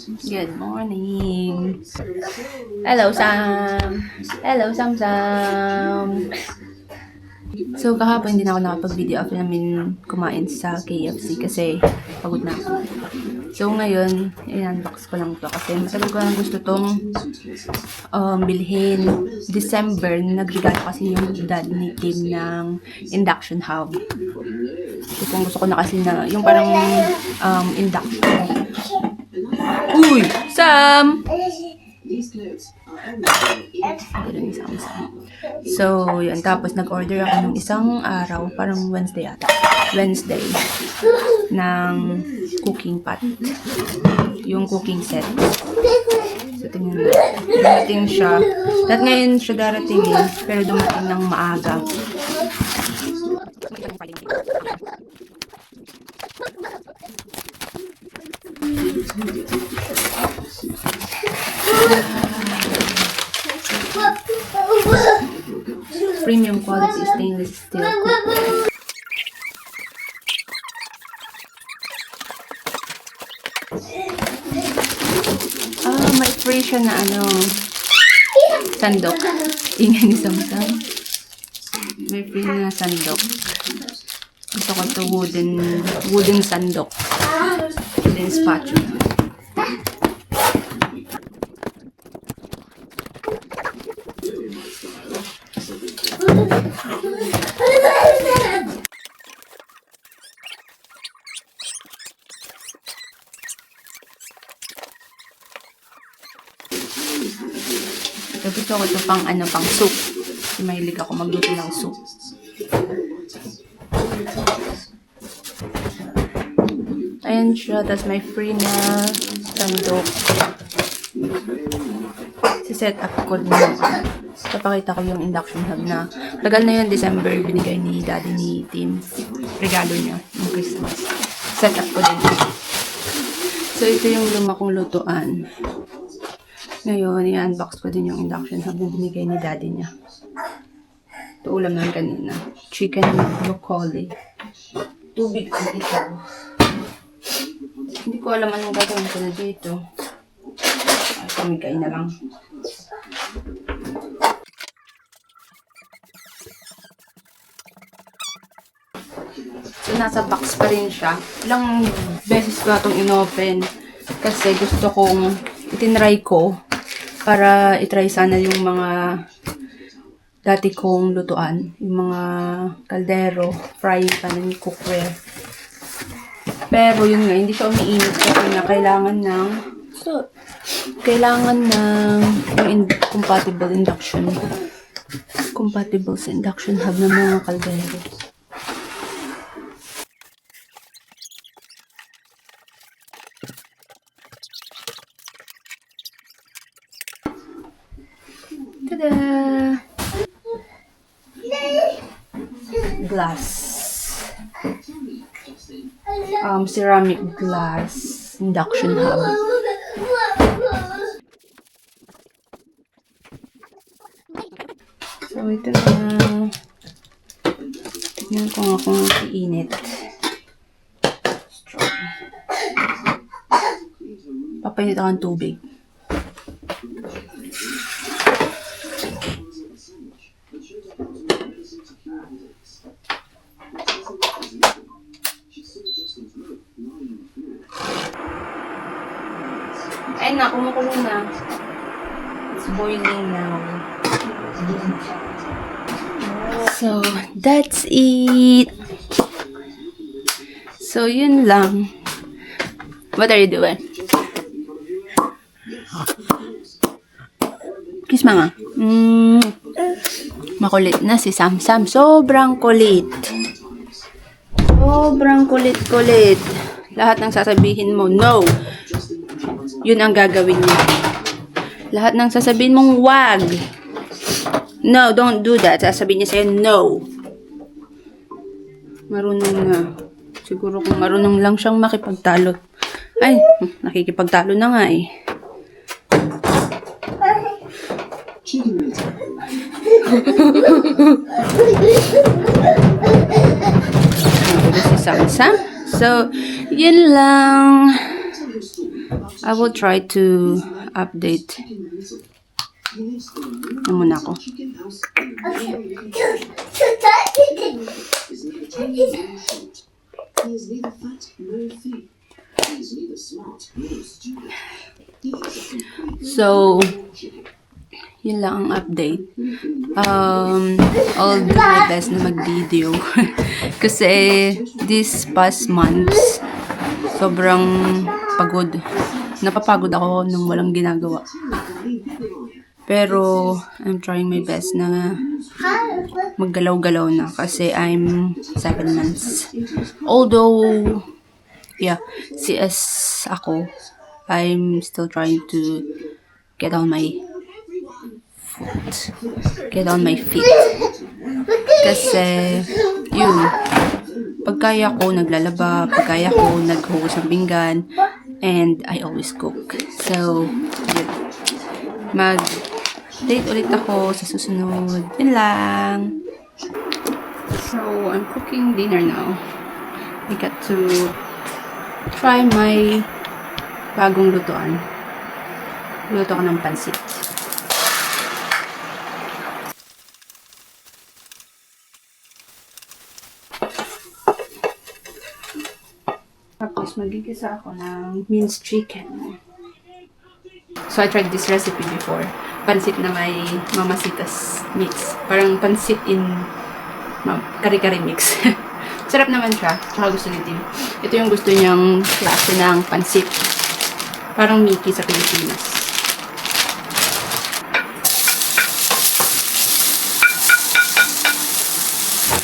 Good morning. Hello, Sam. Hello, Sam Sam. So, kahapon hindi na ako nakapag-video after namin kumain sa KFC kasi pagod na ako. So, ngayon, i-unbox ko lang to kasi matagal ko lang gusto tong bilhin. December, nagregalo kasi yung dad ni Tim ng induction hob. So, kung gusto ko na kasi na, yung parang induction. Uy! Sam! So, yun. Tapos, nag-order ako ng isang araw, parang Wednesday ata. Wednesday. Ng cooking pot. Yung cooking set. So, tingnan mo. Dumating siya. Lahat ngayon siya darating pero dumating ng maaga. Premium quality stainless steel cookware. May free siya na sandok. Ingay ni Samsung. May free na sandok. Gusto ko ito wooden sandok. Wooden spatula. Ito gusto ko ito pang soup. Kasi mahilig ako magluto ng soup. Ayan siya. Tapos may free na sandok. Si-set up ko na. Papakita ko yung induction hob na. Tagal na yun, December, binigay ni daddy ni Tim. Regalo niya, yung Christmas. Set up ko din. So, ito yung luma kong lutuan. Ngayon, i-unbox ko din yung induction hob na binigay ni daddy niya. Ito ulam naman kanina. Chicken broccoli. Tubig ko ito. Hindi ko alam anong gagawin ko na dito. Pamigay na lang. So, nasa box pa rin siya. Ilang beses ko itong in-open. Kasi gusto kong itinry ko para itry sana yung mga dati kong lutuan. Yung mga kaldero, fry pan, cookware. Pero yun nga, hindi siya umiinit kasi na kailangan ng compatible induction. Compatible sa induction hob ng mga kaldero. Tada! Glass. Ceramic glass induction hob. So, ito na. Tignan ko nga kung iinit. Papainit ako ng tubig. Ay na, kumukulo na. It's boiling now. So, that's it. So, yun lang. What are you doing? Kiss mga. Makulit na si Sam Sam. Sobrang kulit. Sobrang kulit-kulit. Lahat ng sasabihin mo, no. Yun ang gagawin niya. Lahat ng sasabihin mong wag. No, don't do that. Sasabihin niya sa'yo, no. Marunong na. Siguro kung marunong lang siyang makipagtalo. Ay, nakikipagtalo na nga eh. Ito si Sam Sam. So, yun lang. I will try to update. Ano muna ako? So, yun lang ang update. I'll do my best na mag-video. Kasi, this past months, sobrang pagod. Napapagod ako nung walang ginagawa. Pero, I'm trying my best na maggalaw-galaw na kasi I'm 7 months. Although, yeah, CS ako, I'm still trying to get on my feet. Kasi, yun, pagkaya ko naglalaba, pagkaya ko naghuhus ng pinggan, and I always cook. So, yun. Mag-date ulit ako sa susunod. Yun lang. So, I'm cooking dinner now. I got to try my bagong lutuan. Luto ko ng pansit. Tapos, magigisa ako ng minced chicken. So, I tried this recipe before. Pansit na may mamasitas mix. Parang pansit in kari-kari mix. Sarap naman siya. Tsaka gusto ni Tim. Ito yung gusto niyang klase ng pansit. Parang Mickey sa Pilipinas.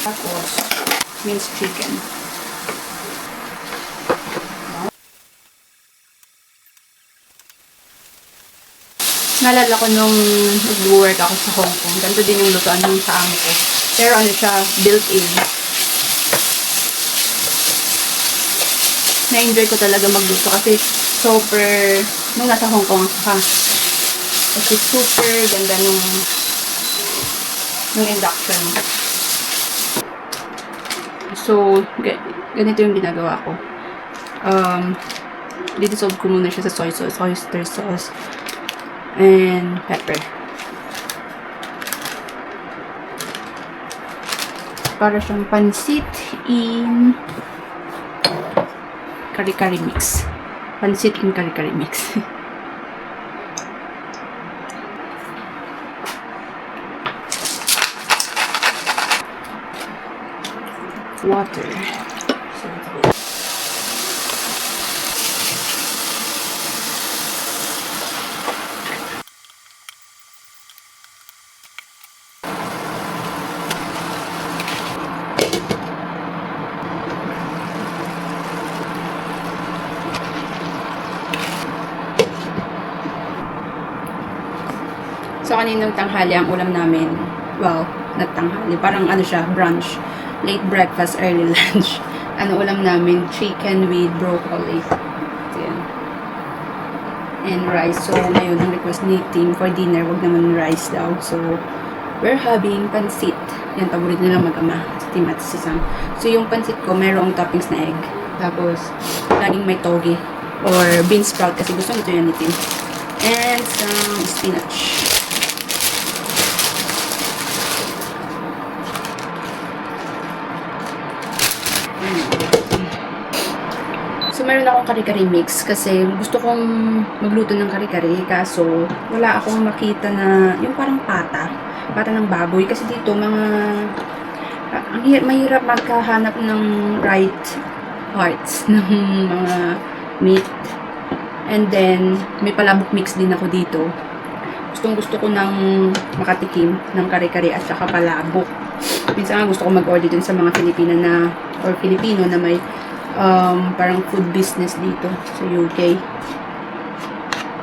Tapos, minced chicken. Naalala ko nung nag-work ako sa Hong Kong. Ganito din yung lutuan ng sa amo ko. Pero ano siya, built-in. Na-enjoy ko talaga magluto kasi super, nung nasa Hong Kong ka, kasi super ganda nung induction. So, ganito yung ginagawa ko. Didissolve ko muna siya sa soy sauce, oyster sauce, and pepper. Para siyang pansit in kari-kari mix. Pansit in kari-kari mix. Water. So, kaninang tanghali ang ulam namin. Well, not tanghali. Parang ano siya, brunch. Late breakfast, early lunch. Ano ulam namin? Chicken with broccoli. So, yan. And rice. So, ngayon, ang request ni Tim for dinner, wag naman rice daw. So, we're having pansit. Yan, paborito nila mag-ama. Si Tim at si Sam. So, yung pansit ko, mayroong toppings na egg. Tapos, laging may toge. Or bean sprout kasi gusto nito yan ni Tim. And some spinach. So, meron akong kari-kari mix kasi gusto kong magluto ng kari-kari kaso wala akong makita na yung parang pata ng baboy kasi dito mahirap magkahanap ng right parts ng mga meat. And then, may palabok mix din ako dito. Gusto ko ng makatikim ng kari-kari at saka palabok. Minsan nga gusto ko mag-order dun sa mga Filipino na may parang food business dito sa UK.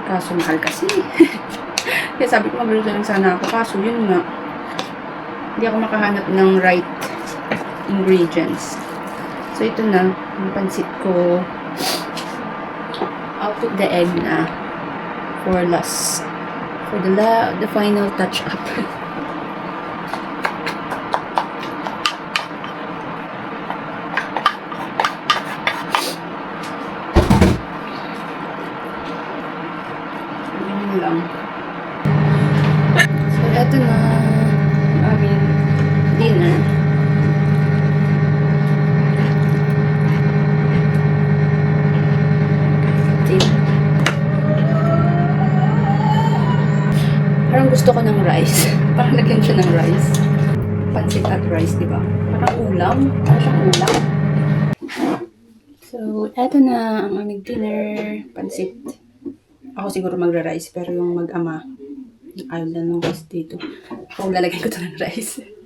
Kaso mahal kasi. Kaya sabi ko magluto lang sana ako. Kaso yun nga, hindi ako makahanap ng right ingredients. So ito na, yung pansit ko. I'll put the egg na for last. For the final touch up. lang. So, eto na ang aming dinner. Parang gusto ko ng rice. Parang lagyan siya ng rice. Pansit at rice, di ba? Parang ulam. Parang siyang ulam. So, eto na ang aming dinner. Pansit. Ako siguro magra-rice, pero yung mag-ama, ayaw na ng rice dito. Kung lalagyan ko to ng rice.